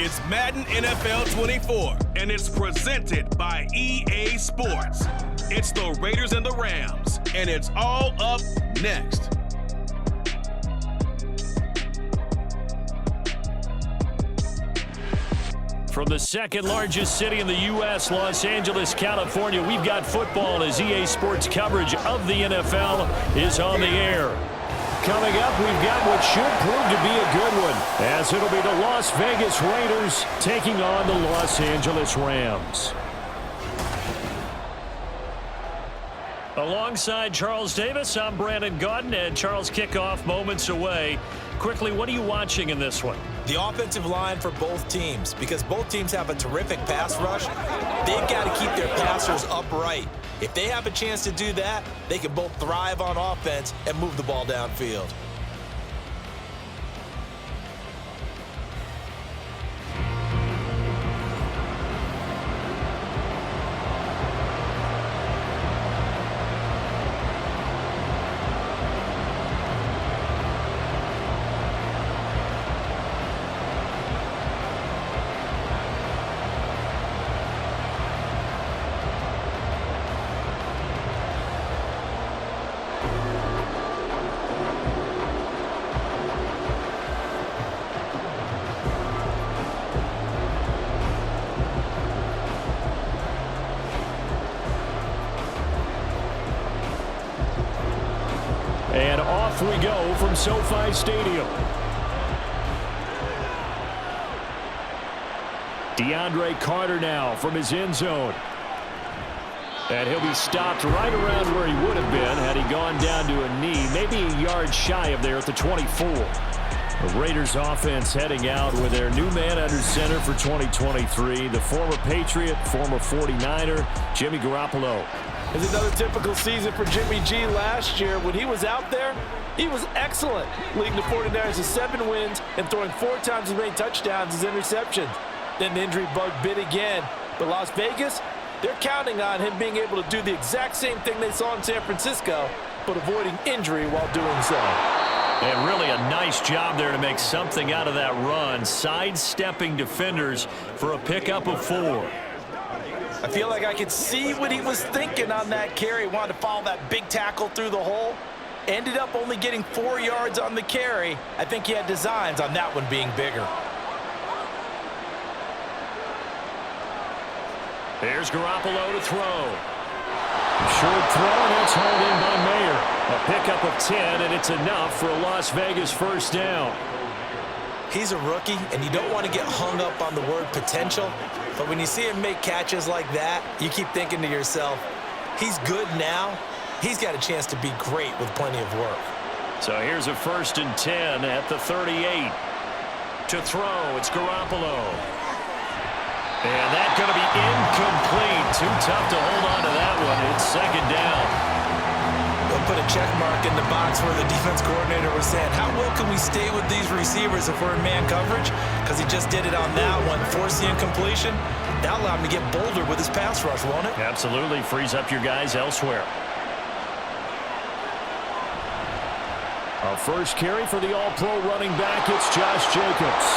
It's Madden NFL 24, and it's presented by EA Sports. It's the Raiders and the Rams, and it's all up next. From the second largest city in the U.S., Los Angeles, California, we've got football as EA Sports coverage of the NFL is on the air. Coming up, we've got what should prove to be a good one, as it'll be the Las Vegas Raiders taking on the Los Angeles Rams. Alongside Charles Davis, I'm Brandon Gaudin, and Charles, kickoff moments away. Quickly, what are you watching in this one? The offensive line for both teams, because both teams have a terrific pass rush. They've got to keep their passers upright. If they have a chance to do that, they can both thrive on offense and move the ball downfield. And off we go from SoFi Stadium. DeAndre Carter now from his end zone. And he'll be stopped right around where he would have been had he gone down to a knee, maybe a yard shy of there at the 24. The Raiders offense heading out with their new man under center for 2023, the former Patriot, former 49er, Jimmy Garoppolo. It's another typical season for Jimmy G last year. When he was out there, he was excellent, leading the 49ers to 7 wins and throwing 4 times as many touchdowns as interceptions. Then the injury bug bit again. But Las Vegas, they're counting on him being able to do the exact same thing they saw in San Francisco, but avoiding injury while doing so. And really a nice job there to make something out of that run, sidestepping defenders for a pickup of 4. I feel like I could see what he was thinking on that carry. Wanted to follow that big tackle through the hole. Ended up only getting 4 yards on the carry. I think he had designs on that one being bigger. There's Garoppolo to throw. Short throw, and it's hauled in by Mayer. A pickup of 10, and it's enough for a Las Vegas first down. He's a rookie, and you don't want to get hung up on the word potential. But when you see him make catches like that, you keep thinking to yourself, he's good now. He's got a chance to be great with plenty of work. So here's a 1st and 10 at the 38. To throw, it's Garoppolo. And that's going to be incomplete. Too tough to hold on to that one. It's 2nd down. They'll put a check mark in the box where the defense coordinator was saying, how well can we stay with these receivers if we're in man coverage? Because he just did it on that one, forced the incompletion. That'll allow him to get bolder with his pass rush, won't it? Absolutely. Frees up your guys elsewhere. A first carry for the all-pro running back. It's Josh Jacobs.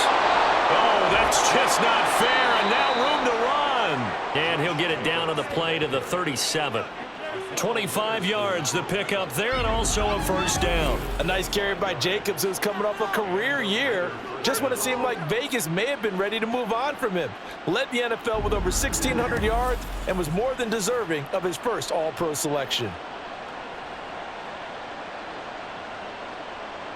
Oh, that's just not fair, and now room to run. And he'll get it down on the play to the 37. 25 yards the pickup there, and also a first down. A nice carry by Jacobs, who's coming off a career year. Just when it seemed like Vegas may have been ready to move on from him. Led the NFL with over 1,600 yards and was more than deserving of his first All-Pro selection.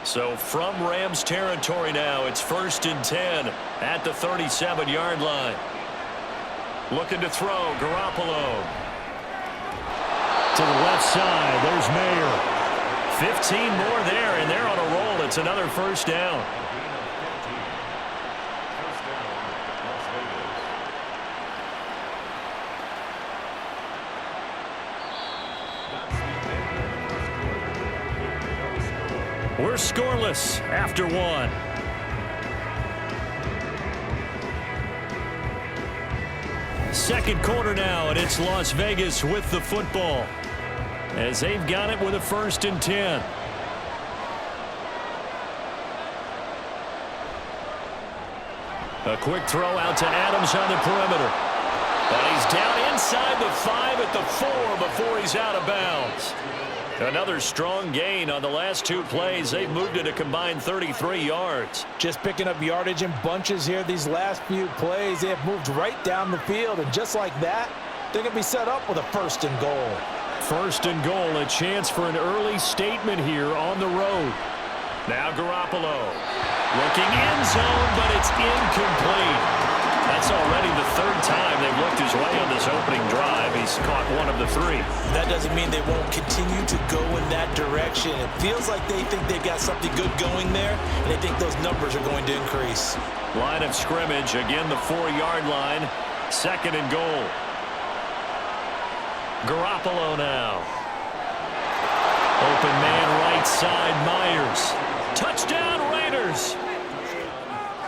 So from Rams territory now, it's 1st and 10 at the 37-yard line. Looking to throw, Garoppolo. To the left side, there's Mayer. 15 more there, and they're on a roll. It's another first down. We're scoreless after 1. Second quarter now, and it's Las Vegas with the football, as they've got it with a 1st and 10. A quick throw out to Adams on the perimeter. And he's down inside the 5 at the 4 before he's out of bounds. Another strong gain on the last 2 plays. They've moved it a combined 33 yards. Just picking up yardage in bunches here these last few plays. They have moved right down the field, and just like that, they're going to be set up with a 1st and goal. 1st and goal, a chance for an early statement here on the road. Now Garoppolo looking end zone, but it's incomplete. That's already the 3rd time they've looked his way on this opening drive. He's caught 1 of the 3. That doesn't mean they won't continue to go in that direction. It feels like they think they've got something good going there, and they think those numbers are going to increase. Line of scrimmage, again the 4-yard line. 2nd and goal. Garoppolo now. Open man right side, Myers. Touchdown Raiders.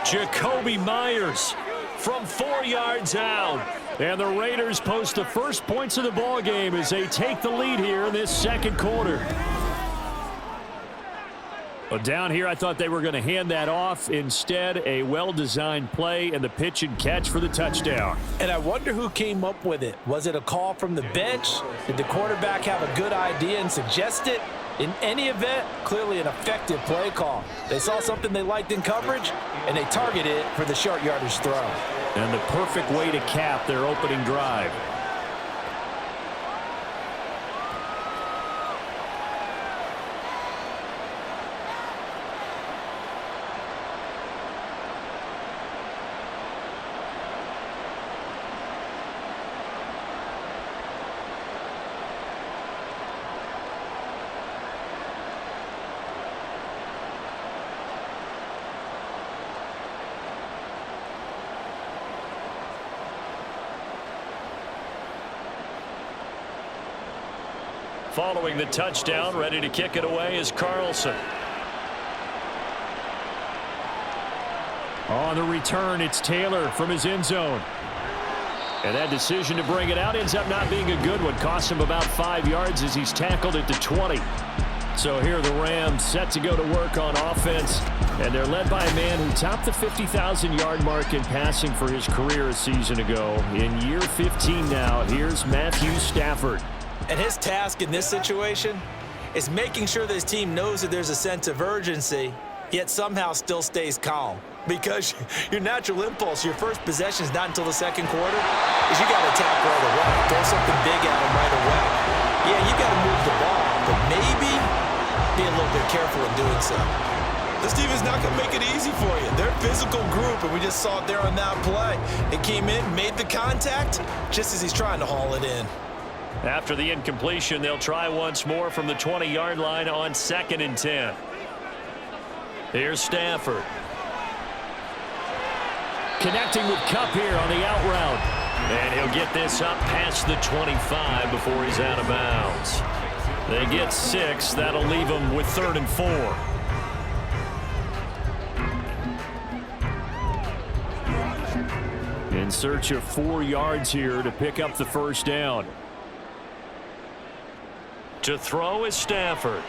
Jacoby Myers from 4 yards out. And the Raiders post the first points of the ball game as they take the lead here in this 2nd quarter. Well, down here, I thought they were going to hand that off. Instead, a well-designed play and the pitch and catch for the touchdown. And I wonder who came up with it. Was it a call from the bench? Did the quarterback have a good idea and suggest it? In any event, clearly an effective play call. They saw something they liked in coverage, and they targeted it for the short yardage throw. And the perfect way to cap their opening drive. Following the touchdown, ready to kick it away is Carlson. On the return, it's Taylor from his end zone. And that decision to bring it out ends up not being a good one. Costs him about 5 yards as he's tackled at the 20. So here the Rams set to go to work on offense. And they're led by a man who topped the 50,000-yard mark in passing for his career a season ago. In year 15 now, here's Matthew Stafford. And his task in this situation is making sure that his team knows that there's a sense of urgency, yet somehow still stays calm. Because your natural impulse, your first possession is not until the 2nd quarter, is you got to attack right away. Throw something big at him right away. Yeah, you got to move the ball, but maybe be a little bit careful in doing so. This team is not going to make it easy for you. They're a physical group, and we just saw it there on that play. It came in, made the contact, just as he's trying to haul it in. After the incompletion, they'll try once more from the 20-yard line on 2nd and 10. Here's Stafford. Connecting with Kupp here on the out route. And he'll get this up past the 25 before he's out of bounds. They get 6. That'll leave them with 3rd and 4. In search of 4 yards here to pick up the 1st down. To throw is Stafford.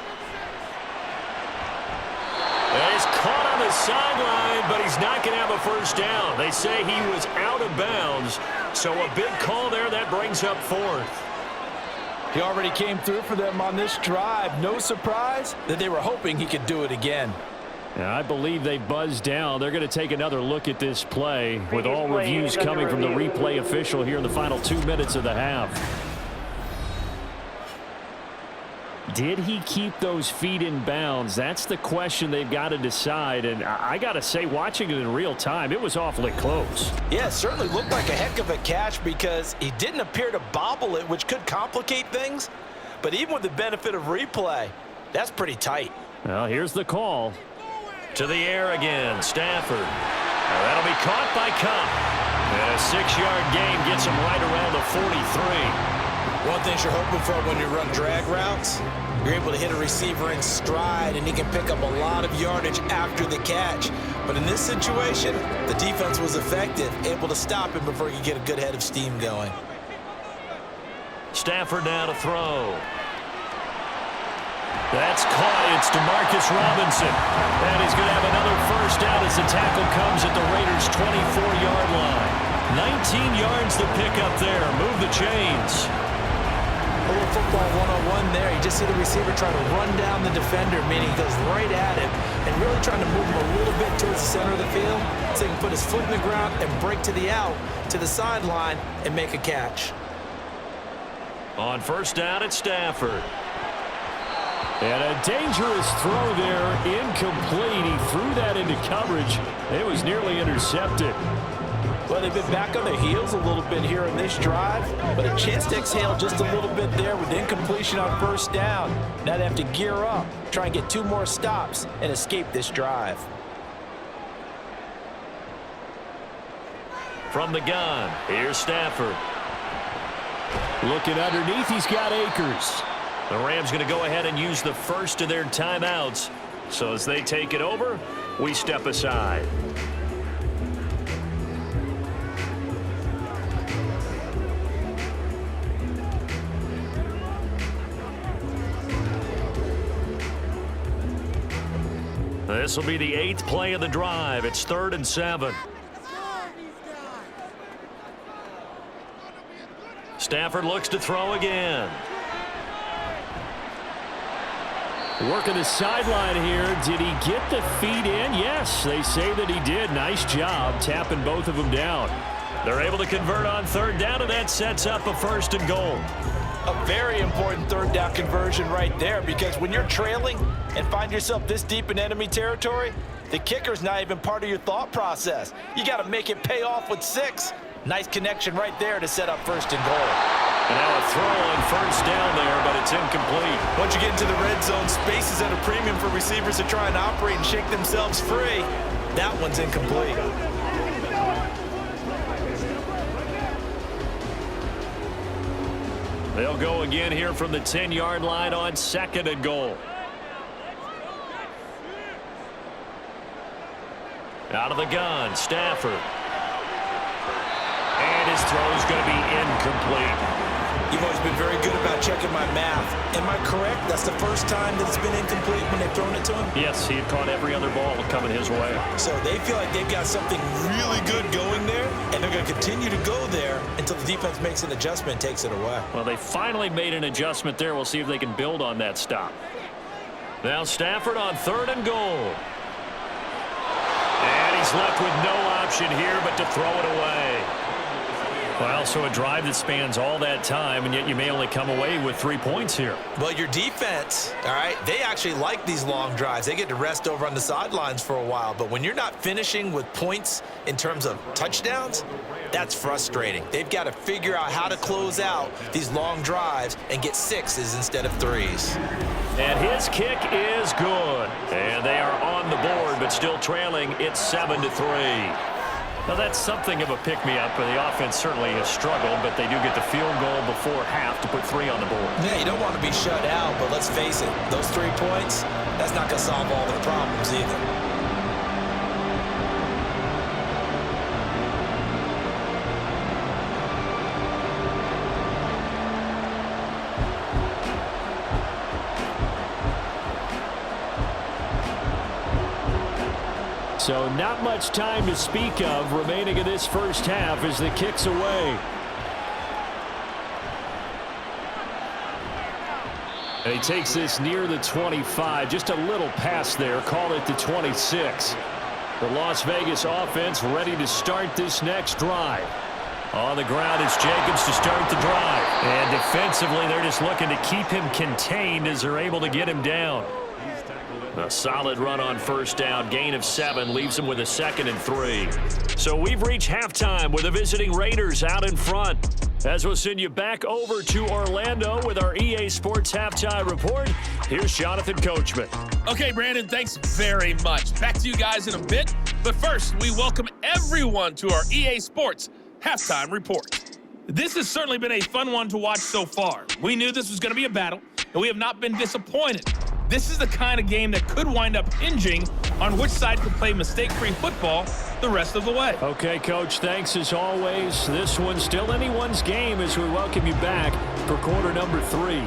And he's caught on the sideline, but he's not going to have a 1st down. They say he was out of bounds, so a big call there that brings up 4th. He already came through for them on this drive. No surprise that they were hoping he could do it again. And I believe they buzzed down. They're going to take another look at this play with all reviews coming from the replay official here in the final 2 minutes of the half. Did he keep those feet in bounds? That's the question they've got to decide. And I got to say, watching it in real time, it was awfully close. Yeah, it certainly looked like a heck of a catch because he didn't appear to bobble it, which could complicate things. But even with the benefit of replay, that's pretty tight. Well, here's the call. To the air again, Stafford. That'll be caught by Kupp. And a 6-yard gain gets him right around the 43. One thing you're hoping for when you run drag routes, you're able to hit a receiver in stride, and he can pick up a lot of yardage after the catch. But in this situation, the defense was effective, able to stop him before he could get a good head of steam going. Stafford now to throw. That's caught. It's DeMarcus Robinson. And he's going to have another first down as the tackle comes at the Raiders' 24-yard line. 19 yards to pick up there. Move the chains. A little football 101 there. You just see the receiver trying to run down the defender, meaning he goes right at him and really trying to move him a little bit towards the center of the field so he can put his foot in the ground and break to the out, to the sideline, and make a catch. On first down, it's Stafford. And a dangerous throw there, incomplete. He threw that into coverage. It was nearly intercepted. Well, they've been back on their heels a little bit here in this drive, but a chance to exhale just a little bit there with incompletion on first down. Now they have to gear up, try and get 2 more stops, and escape this drive. From the gun, here's Stafford. Looking underneath, he's got Akers. The Rams going to go ahead and use the first of their timeouts. So as they take it over, we step aside. This will be the 8th play of the drive. It's 3rd and 7. Stafford looks to throw again. Working the sideline here. Did he get the feet in? Yes, they say that he did. Nice job tapping both of them down. They're able to convert on 3rd down, and that sets up a 1st and goal. A very important 3rd down conversion right there, because when you're trailing and find yourself this deep in enemy territory, the kicker's not even part of your thought process. You got to make it pay off with 6. Nice connection right there to set up 1st and goal. And now a throw on 1st down there, but it's incomplete. Once you get into the red zone, space is at a premium for receivers to try and operate and shake themselves free. That one's incomplete. They'll go again here from the 10-yard line on 2nd and goal. Out of the gun, Stafford. And his throw is going to be incomplete. You've always been very good about checking my math. Am I correct? That's the first time that it's been incomplete when they've thrown it to him? Yes, he had caught every other ball coming his way. So they feel like they've got something really good going there, and they're going to continue to go there until the defense makes an adjustment and takes it away. Well, they finally made an adjustment there. We'll see if they can build on that stop. Now Stafford on 3rd and goal. And he's left with no option here but to throw it away. Well, so a drive that spans all that time, and yet you may only come away with 3 points here. Well, your defense, all right, they actually like these long drives. They get to rest over on the sidelines for a while. But when you're not finishing with points in terms of touchdowns, that's frustrating. They've got to figure out how to close out these long drives and get 6s instead of 3s. And his kick is good. And they are on the board, but still trailing. It's 7-3. Now, that's something of a pick-me-up. The offense certainly has struggled, but they do get the field goal before half to put 3 on the board. Yeah, you don't want to be shut out, but let's face it, those 3 points, that's not going to solve all their problems either. So not much time to speak of remaining in this first half as the kick's away. And he takes this near the 25. Just a little pass there. Call it the 26. The Las Vegas offense ready to start this next drive. On the ground, it's Jacobs to start the drive. And defensively, they're just looking to keep him contained as they're able to get him down. A solid run on first down. Gain of 7 leaves him with a 2nd and 3. So we've reached halftime with the visiting Raiders out in front. As we'll send you back over to Orlando with our EA Sports Halftime Report, here's Jonathan Coachman. Okay, Brandon, thanks very much. Back to you guys in a bit. But first, we welcome everyone to our EA Sports Halftime Report. This has certainly been a fun one to watch so far. We knew this was going to be a battle, and we have not been disappointed. This is the kind of game that could wind up hinging on which side could play mistake-free football the rest of the way. Okay, Coach, thanks as always. This one's still anyone's game as we welcome you back for quarter number 3.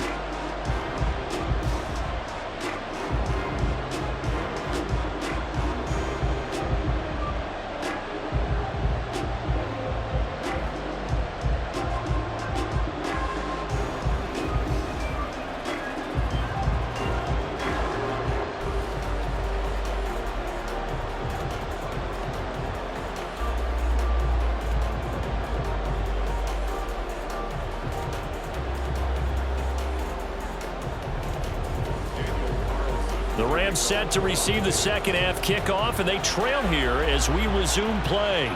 The Rams set to receive the second half kickoff, and they trail here as we resume play.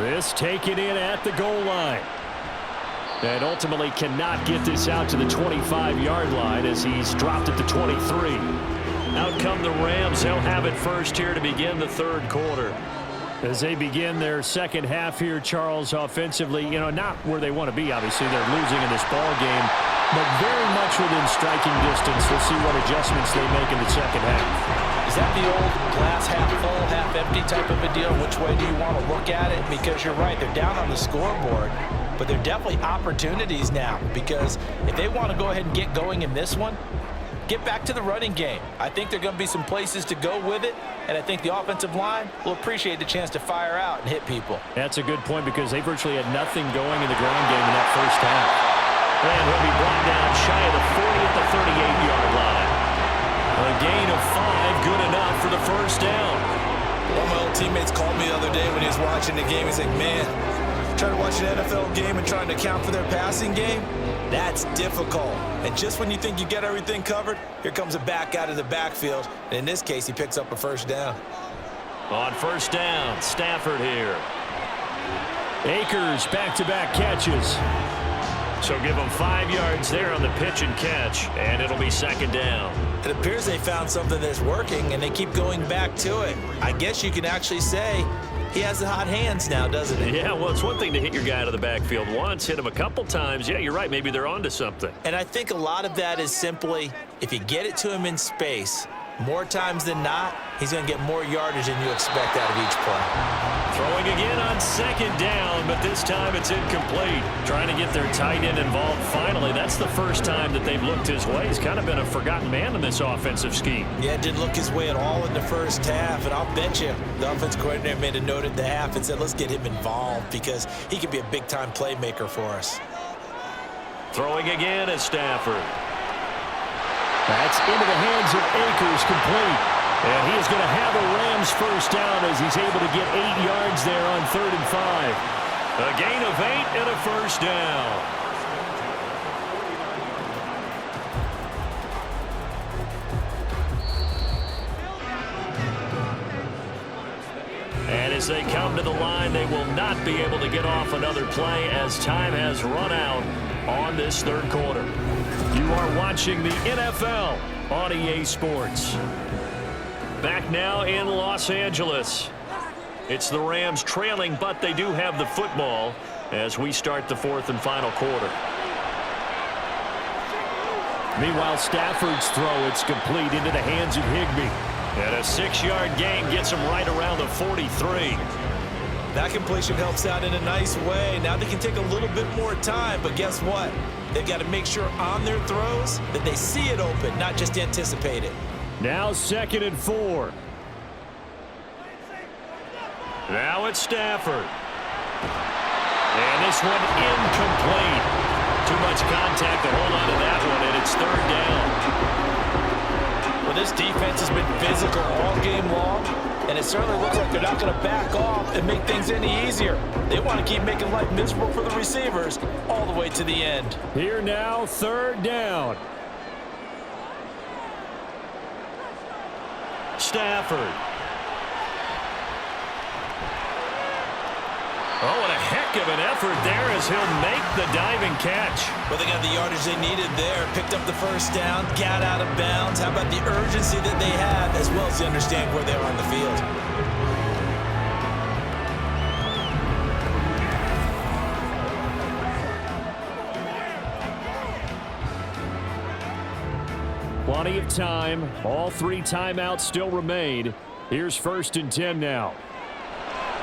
This taken in at the goal line. And ultimately cannot get this out to the 25-yard line as he's dropped at the 23. Out come the Rams. They'll have it first here to begin the third quarter. As they begin their second half here, Charles, offensively, not where they want to be, obviously. They're losing in this ball game, but very much within striking distance. We'll see what adjustments they make in the second half. Is that the old glass half full, half empty type of a deal? Which way do you want to look at it? Because you're right, they're down on the scoreboard, but they're definitely opportunities now, because if they want to go ahead and get going in this one, get back to the running game. I think there are going to be some places to go with it, and I think the offensive line will appreciate the chance to fire out and hit people. That's a good point because they virtually had nothing going in the ground game in that first half. And he'll be brought down shy of the 40 at the 38-yard line. A gain of 5, good enough for the first down. One of my old teammates called me the other day when he was watching the game. He's like, man, trying to watch an NFL game and trying to account for their passing game, that's difficult. And just when you think you get everything covered, here comes a back out of the backfield. And in this case, he picks up a first down. On first down, Stafford here. Akers back-to-back catches. So give them 5 yards there on the pitch and catch, and it'll be second down. It appears they found something that's working, and they keep going back to it. I guess you can actually say he has the hot hands now, doesn't he? Yeah, well, it's one thing to hit your guy out of the backfield once, hit him a couple times. Yeah, you're right. Maybe they're onto something. And I think a lot of that is simply if you get it to him in space, more times than not, he's going to get more yardage than you expect out of each play. Throwing again on second down, but this time it's incomplete. Trying to get their tight end involved finally. That's the first time that they've looked his way. He's kind of been a forgotten man in this offensive scheme. Yeah, didn't look his way at all in the first half, and I'll bet you the offense coordinator made a note at the half and said, let's get him involved because he could be a big-time playmaker for us. Throwing again is Stafford. That's into the hands of Akers, complete. And he is going to have a Rams first down as he's able to get 8 yards there on 3rd and 5. A gain of 8 and a first down. And as they come to the line, they will not be able to get off another play as time has run out on this third quarter. You are watching the NFL on EA Sports. Back now in Los Angeles. It's the Rams trailing, but they do have the football as we start the fourth and final quarter. Meanwhile, Stafford's throw, it's complete into the hands of Higbee. And a 6-yard gain gets him right around the 43. That completion helps out in a nice way. Now they can take a little bit more time, but guess what? They've got to make sure on their throws that they see it open, not just anticipate it. Now 2nd and 4. Now it's Stafford. And this one incomplete. Too much contact to hold on to that one, and it's 3rd down. Well, this defense has been physical all game long, and it certainly looks like they're not going to back off and make things any easier. They want to keep making life miserable for the receivers all the way to the end. Here now, 3rd down. Stafford. Oh, and a heck of an effort there as he'll make the diving catch. Well, they got the yardage they needed there. Picked up the first down, got out of bounds. How about the urgency that they have, as well as they understand where they are on the field? Plenty of time. All 3 timeouts still remain. Here's 1st and 10 now.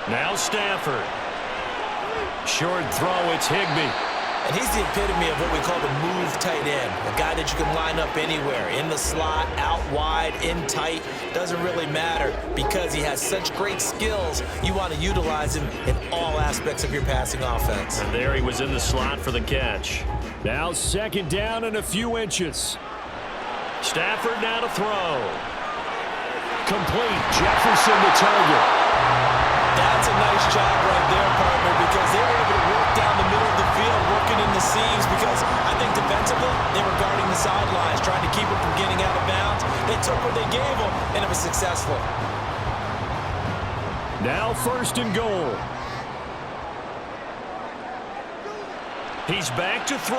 Now Stafford. Short throw, it's Higbee. And he's the epitome of what we call the move tight end. A guy that you can line up anywhere. In the slot, out wide, in tight. Doesn't really matter because he has such great skills. You want to utilize him in all aspects of your passing offense. And there he was in the slot for the catch. Now 2nd down and a few inches. Stafford now to throw. Complete. Jefferson the target. That's a nice job right there, partner, because they were able to work down the middle of the field, working in the seams, because I think defensively, they were guarding the sidelines, trying to keep it from getting out of bounds. They took what they gave him, and it was successful. Now 1st and goal. He's back to throw.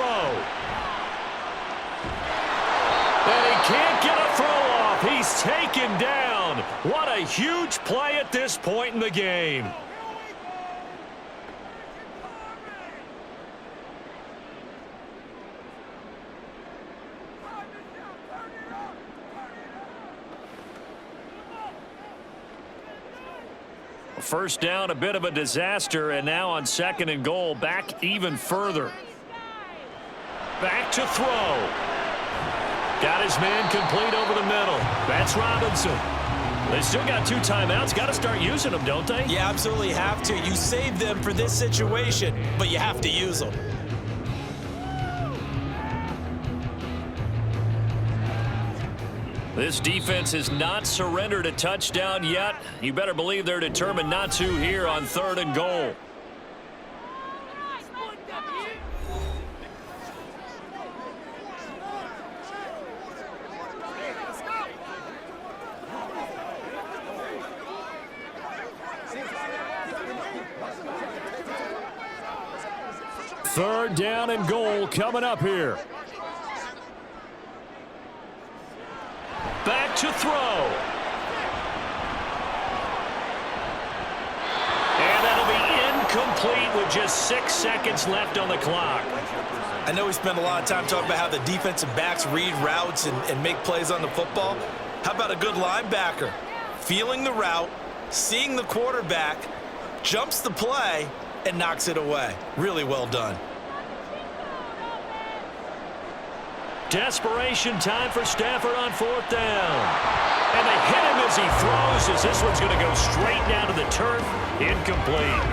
And he can't get a throw off. He's taken down. What a huge play at this point in the game. First down, a bit of a disaster, and now on 2nd and goal, back even further. Back to throw. Got his man complete over the middle. That's Robinson. They still got 2 timeouts. Got to start using them, don't they? You absolutely have to. You save them for this situation, but you have to use them. This defense has not surrendered a touchdown yet. You better believe they're determined not to here on 3rd and goal. Third down and goal coming up here. Back to throw. And that'll be incomplete with just 6 seconds left on the clock. I know we spent a lot of time talking about how the defensive backs read routes and make plays on the football. How about a good linebacker? Feeling the route, seeing the quarterback, jumps the play, and knocks it away. Really well done. Desperation time for Stafford on 4th down. And they hit him as he throws, as this one's going to go straight down to the turf. Incomplete.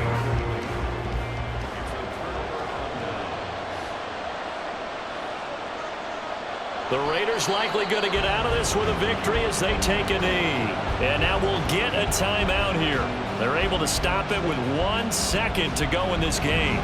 The Raiders likely going to get out of this with a victory as they take a knee. And now we'll get a timeout here. They're able to stop it with 1 second to go in this game.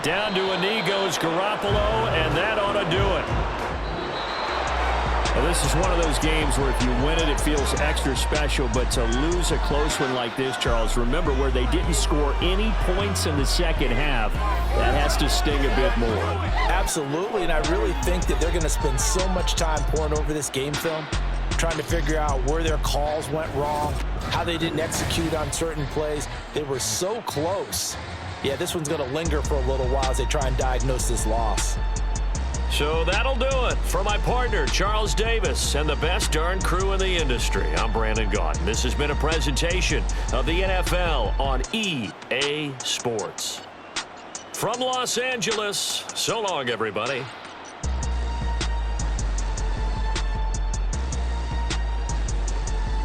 Down to a knee goes Garoppolo, and that ought to do it. Well, this is one of those games where if you win it, it feels extra special. But to lose a close one like this, Charles, remember where they didn't score any points in the second half. That has to sting a bit more. Absolutely, and I really think that they're going to spend so much time pouring over this game film, trying to figure out where their calls went wrong, how they didn't execute on certain plays. They were so close. Yeah, this one's going to linger for a little while as they try and diagnose this loss. So that'll do it. For my partner, Charles Davis, and the best darn crew in the industry, I'm Brandon Gaudin. This has been a presentation of the NFL on EA Sports. From Los Angeles, so long, everybody.